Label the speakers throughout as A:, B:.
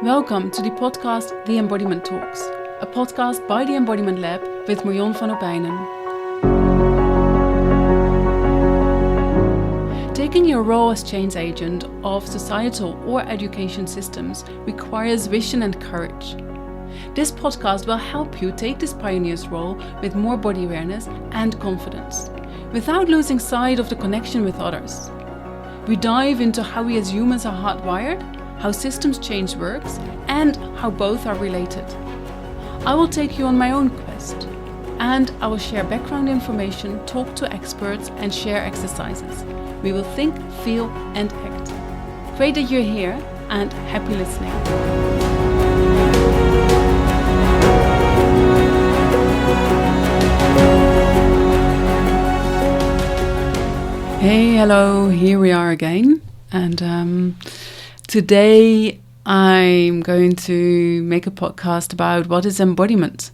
A: Welcome to the podcast The Embodiment Talks, a podcast by the Embodiment Lab with Marion van Opijnen. Taking your role as change agent of societal or education systems requires vision and courage. This podcast will help you take this pioneer's role with more body awareness and confidence, without losing sight of the connection with others. We dive into how we as humans are hardwired, how systems change works, and how both are related. I will take you on my own quest, and I will share background information, talk to experts, and share exercises. We will think, feel, and act. Great that you're here, and happy listening. Hey, hello, here we are again, and today I'm going to make a podcast about what is embodiment.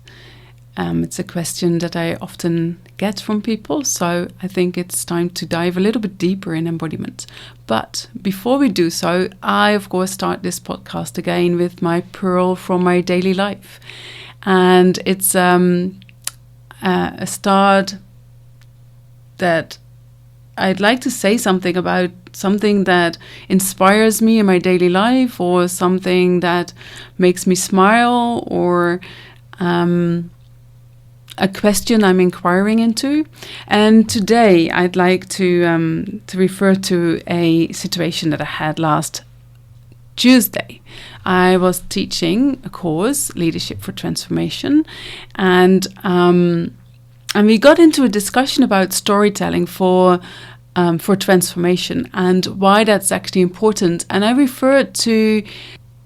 A: It's a question that I often get from people, so I think it's time to dive a little bit deeper in embodiment. But before we do so, I of course start this podcast again with my pearl from my daily life. And it's a start that I'd like to say something about something that inspires me in my daily life, or something that makes me smile, or a question I'm inquiring into. And today I'd like to refer to a situation that I had last Tuesday. I was teaching a course, Leadership for Transformation, and we got into a discussion about storytelling for transformation and why that's actually important. And I referred to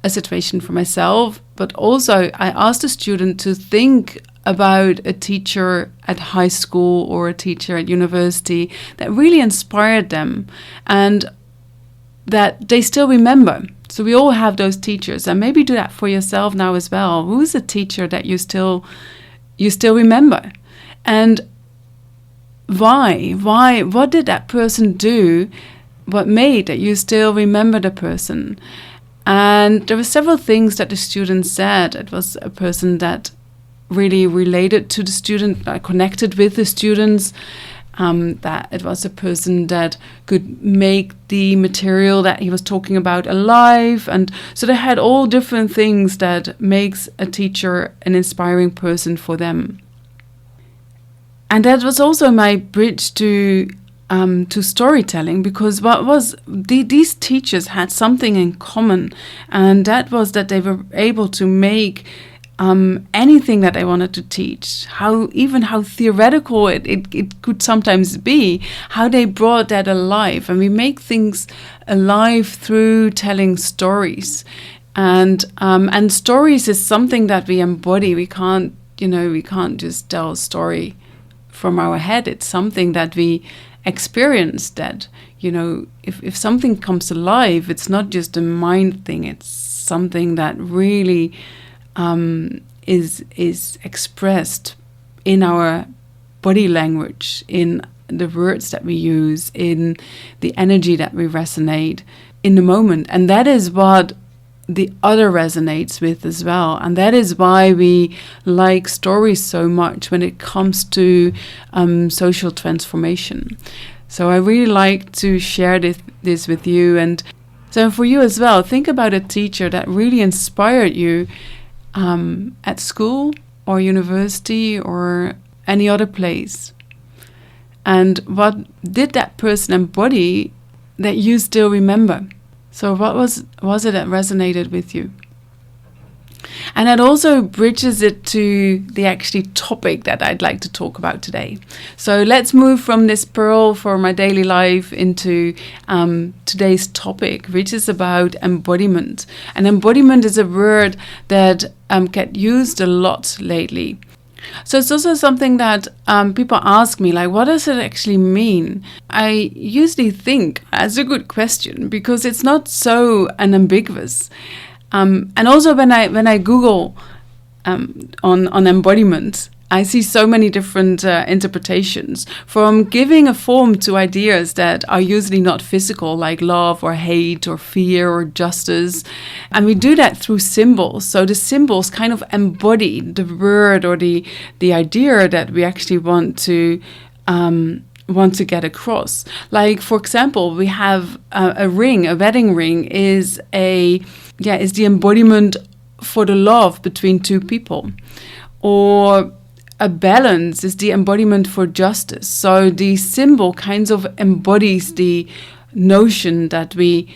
A: a situation for myself, but also I asked a student to think about a teacher at high school or a teacher at university that really inspired them and that they still remember. So we all have those teachers, and maybe do that for yourself now as well. Who's a teacher that you still remember? And why? What did that person do? What made that you still remember the person? And there were several things that the student said. It was a person that really related to the student, connected with the students, that it was a person that could make the material that he was talking about alive. And so they had all different things that makes a teacher an inspiring person for them. And that was also my bridge to storytelling, because these teachers had something in common, and that was that they were able to make anything that they wanted to teach, how theoretical it could sometimes be, how they brought that alive. And we make things alive through telling stories, and stories is something that we embody. We can't just tell a story from our head. It's something that we experience, that, if something comes alive, it's not just a mind thing, it's something that really is expressed in our body language, in the words that we use, in the energy that we resonate in the moment. And that is what the other resonates with as well. And that is why we like stories so much when it comes to social transformation. So I really like to share this with you. And so for you as well, think about a teacher that really inspired you at school or university or any other place. And what did that person embody that you still remember? So what was it that resonated with you? And that also bridges it to the actually topic that I'd like to talk about today. So let's move from this pearl for my daily life into today's topic, which is about embodiment. And embodiment is a word that gets used a lot lately. So it's also something that people ask me, like, what does it actually mean? I usually think that's a good question, because it's not so unambiguous. And also when I Google on embodiment, I see so many different interpretations, from giving a form to ideas that are usually not physical, like love or hate or fear or justice. And we do that through symbols. So the symbols kind of embody the word or the idea that we actually want to get across. Like, for example, we have a ring. A wedding ring is the embodiment for the love between two people. Or a balance is the embodiment for justice. So the symbol kind of embodies the notion that we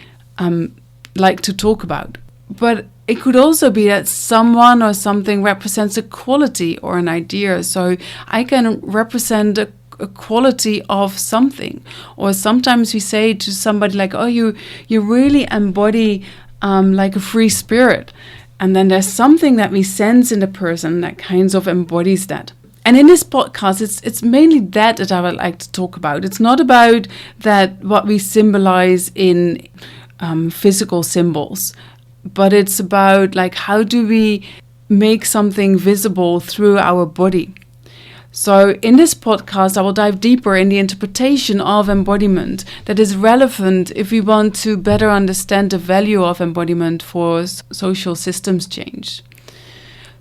A: like to talk about. But it could also be that someone or something represents a quality or an idea. So I can represent a quality of something. Or sometimes we say to somebody like, oh, you really embody like a free spirit. And then there's something that we sense in the person that kind of embodies that. And in this podcast, it's mainly that I would like to talk about. It's not about that what we symbolize in physical symbols, but it's about like how do we make something visible through our body. So in this podcast, I will dive deeper in the interpretation of embodiment that is relevant if we want to better understand the value of embodiment for social systems change.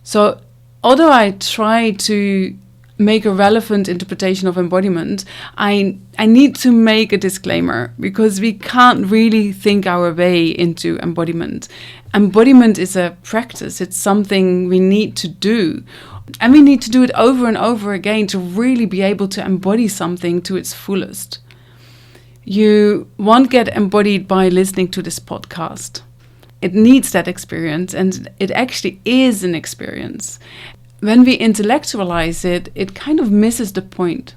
A: So although I try to make a relevant interpretation of embodiment, I need to make a disclaimer, because we can't really think our way into embodiment. Embodiment is a practice. It's something we need to do. And we need to do it over and over again to really be able to embody something to its fullest. You won't get embodied by listening to this podcast. It needs that experience, and it actually is an experience. When we intellectualize it, it kind of misses the point.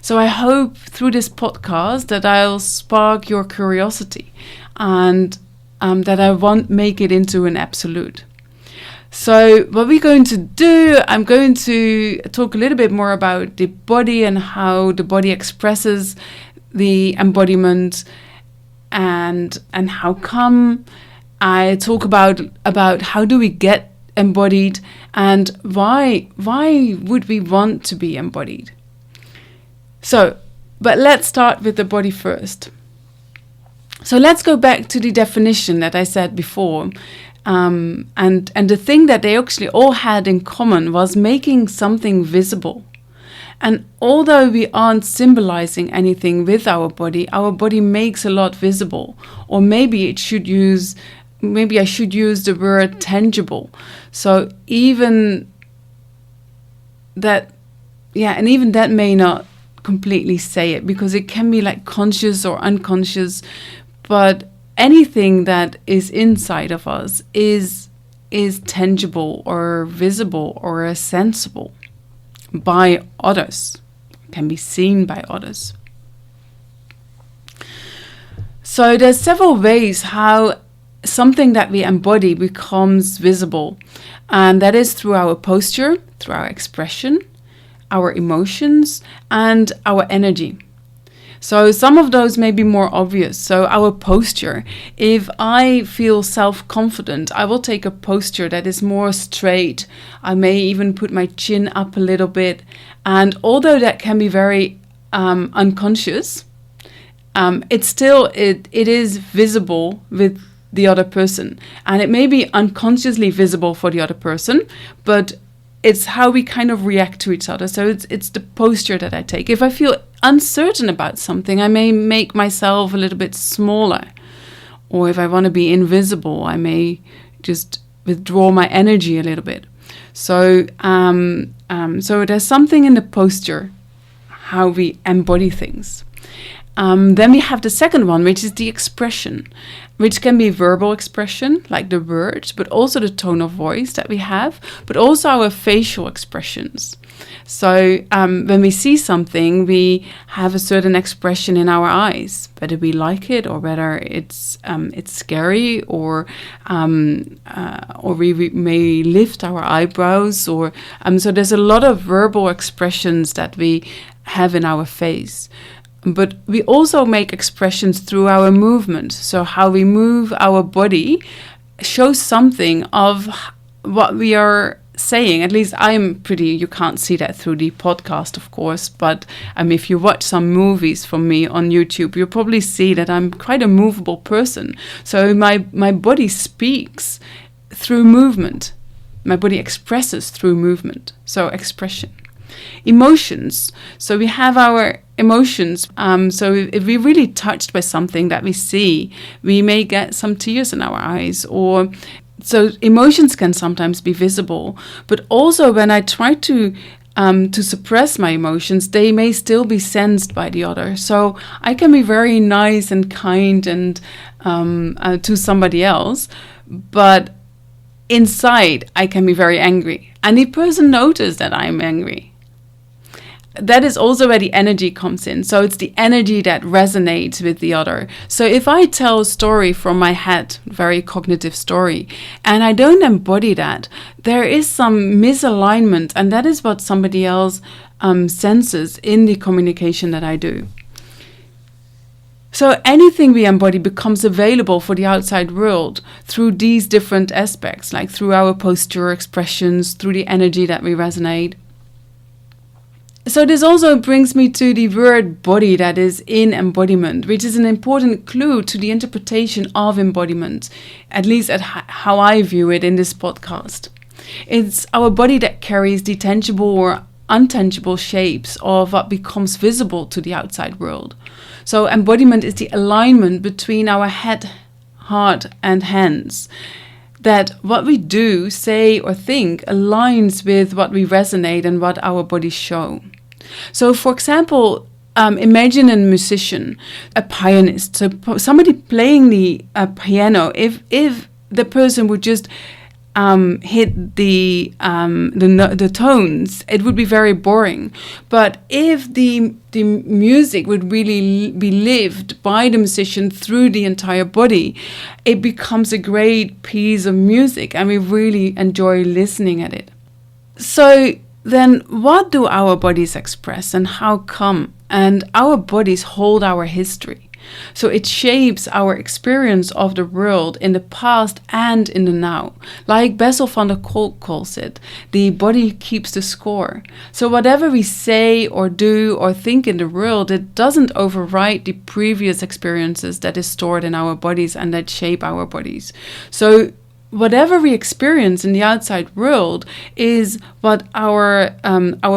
A: So I hope through this podcast that I'll spark your curiosity, and that I won't make it into an absolute. So what we're going to do, I'm going to talk a little bit more about the body and how the body expresses the embodiment, and how come. I talk about how do we get embodied, and why would we want to be embodied. So, but let's start with the body first. So let's go back to the definition that I said before. And the thing that they actually all had in common was making something visible. And although we aren't symbolizing anything with our body makes a lot visible. Or maybe I should use the word tangible. So even that, and even that may not completely say it, because it can be like conscious or unconscious, but anything that is inside of us is tangible or visible or sensible by others, can be seen by others. So there's several ways how something that we embody becomes visible, and that is through our posture, through our expression, our emotions, and our energy. So some of those may be more obvious. So our posture, if I feel self-confident, I will take a posture that is more straight. I may even put my chin up a little bit. And although that can be very unconscious, it is visible with the other person. And it may be unconsciously visible for the other person, but it's how we kind of react to each other. So it's the posture that I take. If I feel uncertain about something, I may make myself a little bit smaller. Or if I want to be invisible, I may just withdraw my energy a little bit. So so there's something in the posture, how we embody things. Then we have the second one, which is the expression, which can be verbal expression, like the words, but also the tone of voice that we have, but also our facial expressions. So when we see something, we have a certain expression in our eyes, whether we like it or whether it's scary, or we may lift our eyebrows, or so there's a lot of verbal expressions that we have in our face. But we also make expressions through our movement. So how we move our body shows something of what we are saying, at least you can't see that through the podcast, of course, but if you watch some movies from me on YouTube, you'll probably see that I'm quite a movable person. So my body speaks through movement. My body expresses through movement. So expression. Emotions. So we have our emotions. So if we're really touched by something that we see, we may get some tears in our eyes, so emotions can sometimes be visible, but also when I try to suppress my emotions, they may still be sensed by the other. So I can be very nice and kind and to somebody else, but inside I can be very angry, and the person notices that I'm angry. That is also where the energy comes in. So it's the energy that resonates with the other. So if I tell a story from my head, very cognitive story, and I don't embody that, there is some misalignment, and that is what somebody else senses in the communication that I do. So anything we embody becomes available for the outside world through these different aspects, like through our posture, expressions, through the energy that we resonate. So this also brings me to the word body that is in embodiment, which is an important clue to the interpretation of embodiment, at least at how I view it in this podcast. It's our body that carries the tangible or untangible shapes of what becomes visible to the outside world. So embodiment is the alignment between our head, heart, and hands. That what we do, say, or think aligns with what we resonate and what our bodies show. So, for example, imagine a musician, a pianist, so somebody playing the piano. If the person would just hit the tones, it would be very boring. But if the music would really be lived by the musician through the entire body, it becomes a great piece of music, and we really enjoy listening at it. So then what do our bodies express, and how come? And our bodies hold our history. So it shapes our experience of the world in the past and in the now. Like Bessel van der Kolk calls it, the body keeps the score. So whatever we say or do or think in the world, it doesn't overwrite the previous experiences that is stored in our bodies and that shape our bodies. So whatever we experience in the outside world is what our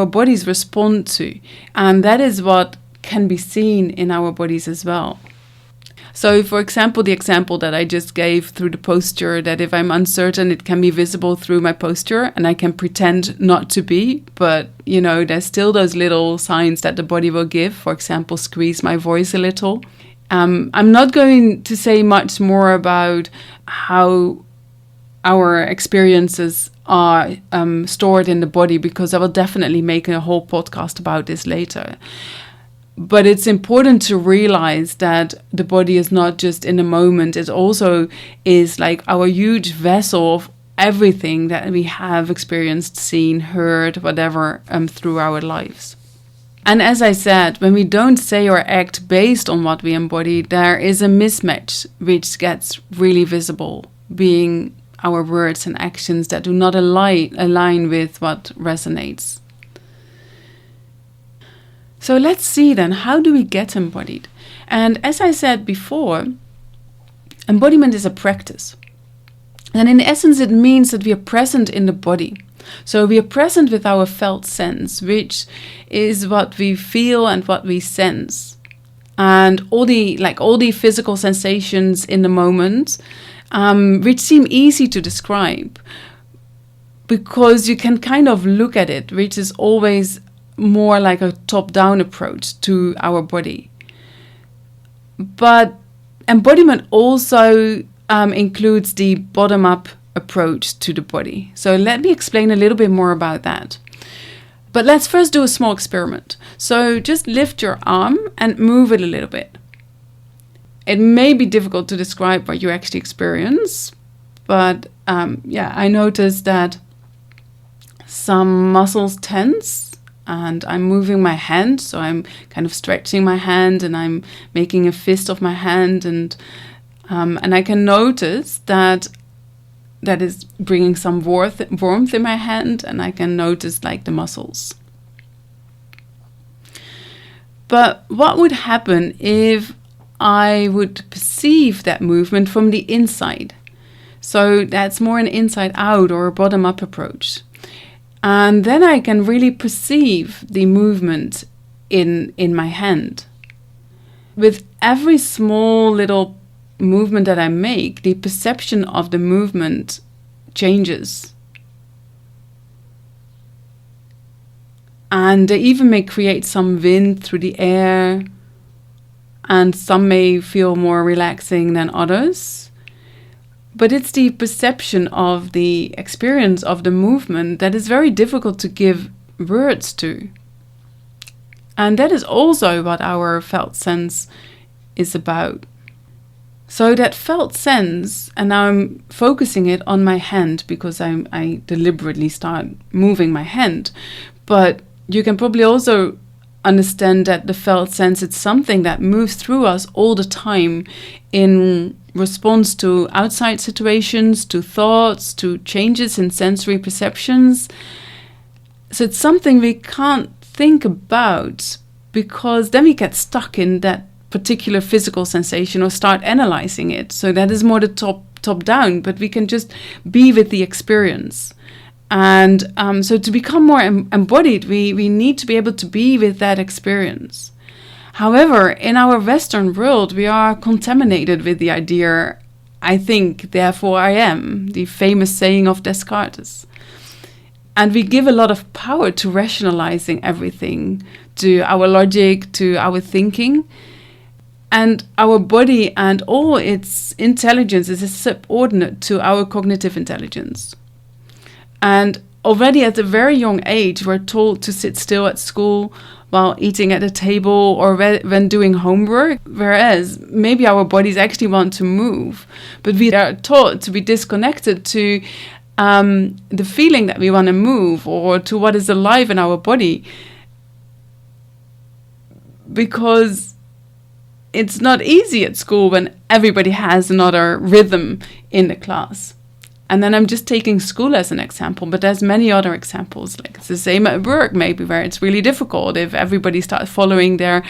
A: bodies respond to, and that is what can be seen in our bodies as well. So, for example, the example that I just gave through the posture, that if I'm uncertain, it can be visible through my posture, and I can pretend not to be, but, there's still those little signs that the body will give. For example, squeeze my voice a little. I'm not going to say much more about how our experiences are stored in the body, because I will definitely make a whole podcast about this later. But it's important to realize that the body is not just in the moment. It also is like our huge vessel of everything that we have experienced, seen, heard, whatever, through our lives. And as I said, when we don't say or act based on what we embody, there is a mismatch which gets really visible, being our words and actions that do not align with what resonates. So let's see then, how do we get embodied? And as I said before, embodiment is a practice. And in essence, it means that we are present in the body. So we are present with our felt sense, which is what we feel and what we sense. And all the physical sensations in the moment, which seem easy to describe, because you can kind of look at it, which is always more like a top-down approach to our body. But embodiment also includes the bottom-up approach to the body. So let me explain a little bit more about that. But let's first do a small experiment. So just lift your arm and move it a little bit. It may be difficult to describe what you actually experience, but I noticed that some muscles tense, and I'm moving my hand, so I'm kind of stretching my hand, and I'm making a fist of my hand, and I can notice that that is bringing some warmth in my hand, and I can notice like the muscles. But what would happen if I would perceive that movement from the inside? So that's more an inside out or a bottom up approach. And then I can really perceive the movement in my hand. With every small little movement that I make, the perception of the movement changes. And they even may create some wind through the air, and some may feel more relaxing than others. But it's the perception of the experience of the movement that is very difficult to give words to. And that is also what our felt sense is about. So that felt sense, and now I'm focusing it on my hand because I deliberately start moving my hand. But you can probably also understand that the felt sense, it's something that moves through us all the time in response to outside situations, to thoughts, to changes in sensory perceptions. So it's something we can't think about, because then we get stuck in that particular physical sensation or start analyzing it. So that is more the top down, but we can just be with the experience. And so to become more embodied, we need to be able to be with that experience. However, in our Western world, we are contaminated with the idea, I think, therefore I am, the famous saying of Descartes. And we give a lot of power to rationalizing everything, to our logic, to our thinking. And our body and all its intelligence is subordinate to our cognitive intelligence. And already at a very young age, we're told to sit still at school while eating at a table or when doing homework, whereas maybe our bodies actually want to move. But we are taught to be disconnected to the feeling that we want to move or to what is alive in our body, because it's not easy at school when everybody has another rhythm in the class. And then I'm just taking school as an example, but there's many other examples. Like it's the same at work, maybe, where it's really difficult if everybody starts following their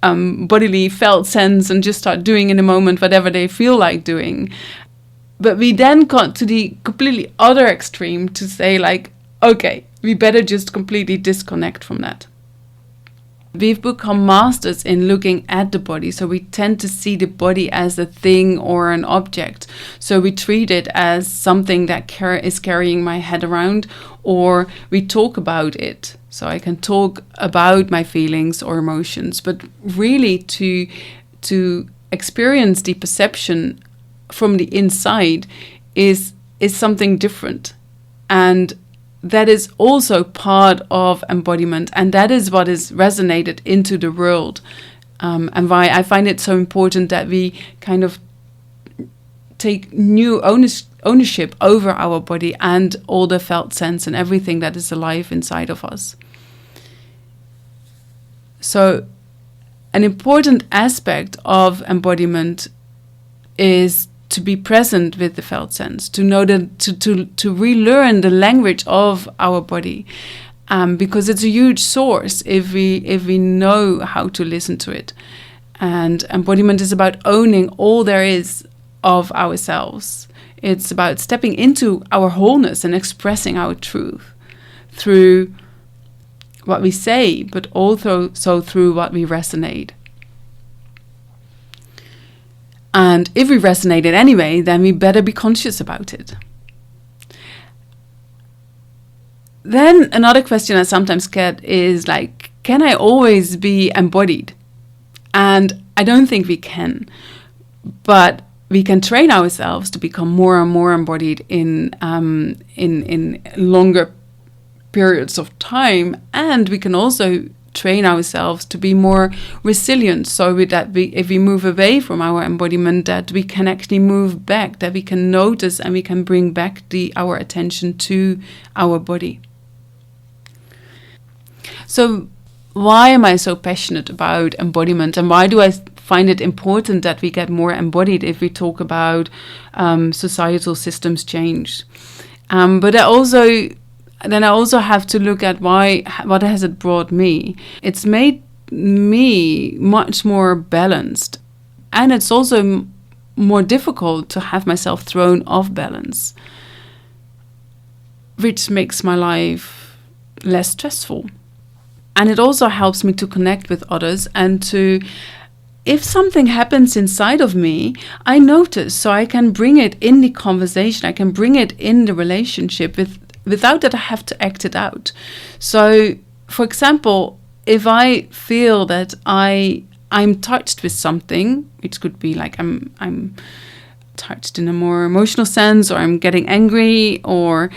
A: bodily felt sense and just start doing in the moment whatever they feel like doing. But we then got to the completely other extreme to say like, okay, we better just completely disconnect from that. We've become masters in looking at the body, so we tend to see the body as a thing or an object. So we treat it as something that is carrying my head around, or we talk about it. So I can talk about my feelings or emotions, but really to experience the perception from the inside is something different. And that is also part of embodiment, and that is what is resonated into the world, and why I find it so important that we kind of take new ownership over our body and all the felt sense and everything that is alive inside of us. So an important aspect of embodiment is to be present with the felt sense, to know that to relearn the language of our body, because it's a huge source if we know how to listen to it. And embodiment is about owning all there is of ourselves. It's about stepping into our wholeness and expressing our truth through what we say, but also through what we resonate. And if we resonate it anyway, then we better be conscious about it. Then another question I sometimes get is like, can I always be embodied? And I don't think we can. But we can train ourselves to become more and more embodied in longer periods of time. And we can also train ourselves to be more resilient, so if we move away from our embodiment, that we can actually move back, that we can notice and we can bring back our attention to our body. So why am I so passionate about embodiment, and why do I find it important that we get more embodied if we talk about societal systems change. But I also have to look at what has it brought me. It's made me much more balanced, and it's also more difficult to have myself thrown off balance, which makes my life less stressful. And it also helps me to connect with others, and to, if something happens inside of me, I notice, so I can bring it in the conversation, I can bring it in the relationship without that I have to act it out. So, for example, if I feel that I'm touched with something, which could be like I'm touched in a more emotional sense, or I'm getting angry, or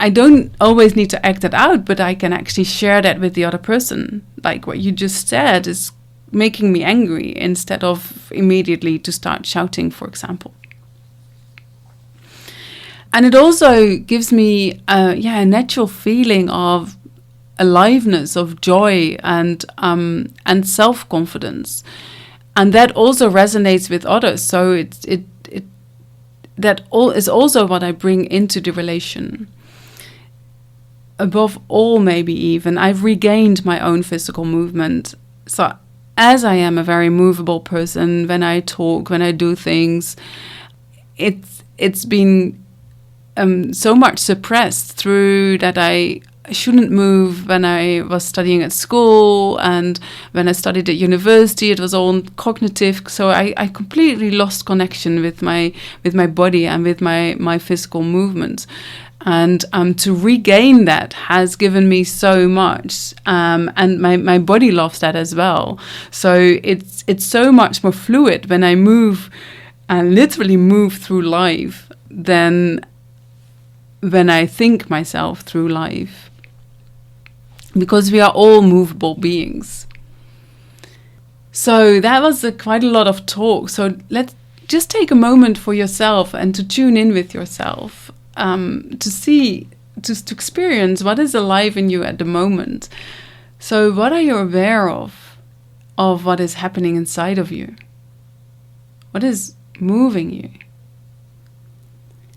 A: I don't always need to act it out, but I can actually share that with the other person. Like what you just said is making me angry, instead of immediately to start shouting, for example. And it also gives me a natural feeling of aliveness, of joy, and self-confidence, and that also resonates with others. So that is also what I bring into the relation. Above all, maybe even, I've regained my own physical movement. So as I am a very movable person, when I talk, when I do things, it's been so much suppressed through that I shouldn't move when I was studying at school, and when I studied at university, it was all cognitive. So I completely lost connection with my body and with my physical movement. And to regain that has given me so much, and my body loves that as well. So it's so much more fluid when I move and literally move through life than when I think myself through life, because we are all movable beings. So that was quite a lot of talk. So let's just take a moment for yourself and to tune in with yourself, to see, to experience what is alive in you at the moment. So what are you aware of what is happening inside of you? What is moving you?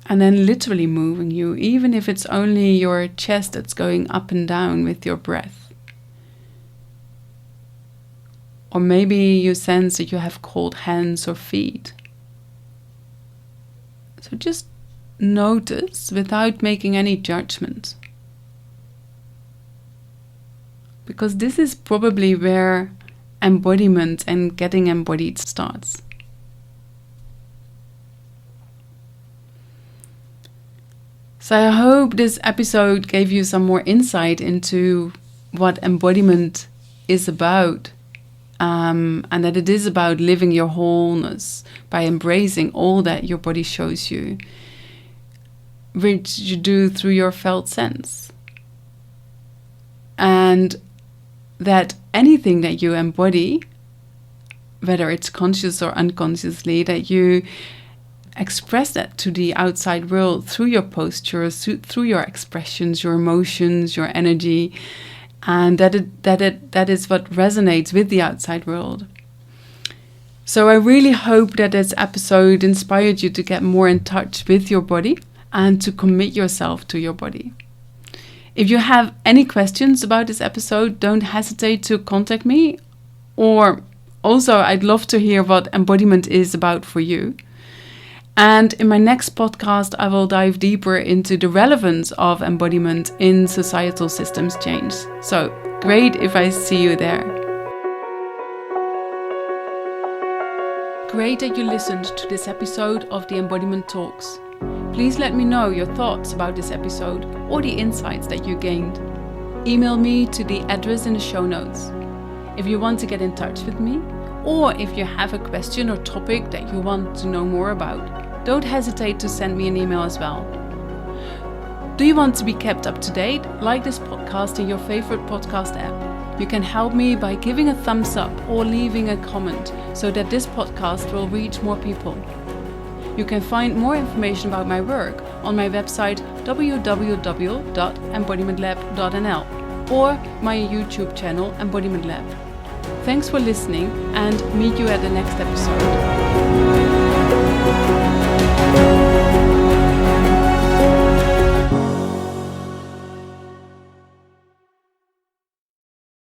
A: And then literally moving you, even if it's only your chest that's going up and down with your breath. Or maybe you sense that you have cold hands or feet. So just notice without making any judgment. Because this is probably where embodiment and getting embodied starts. So I hope this episode gave you some more insight into what embodiment is about, and that it is about living your wholeness by embracing all that your body shows you, which you do through your felt sense. And that anything that you embody, whether it's conscious or unconsciously, that you express that to the outside world through your postures, through your expressions, your emotions, your energy, and that is what resonates with the outside world. So I really hope that this episode inspired you to get more in touch with your body and to commit yourself to your body. If you have any questions about this episode, don't hesitate to contact me. Or also, I'd love to hear what embodiment is about for you. And in my next podcast, I will dive deeper into the relevance of embodiment in societal systems change. So great if I see you there. Great that you listened to this episode of the Embodiment Talks. Please let me know your thoughts about this episode or the insights that you gained. Email me to the address in the show notes. If you want to get in touch with me, or if you have a question or topic that you want to know more about, don't hesitate to send me an email as well. Do you want to be kept up to date? Like this podcast in your favorite podcast app. You can help me by giving a thumbs up or leaving a comment so that this podcast will reach more people. You can find more information about my work on my website www.embodimentlab.nl or my YouTube channel Embodiment Lab. Thanks for listening, and meet you at the next episode.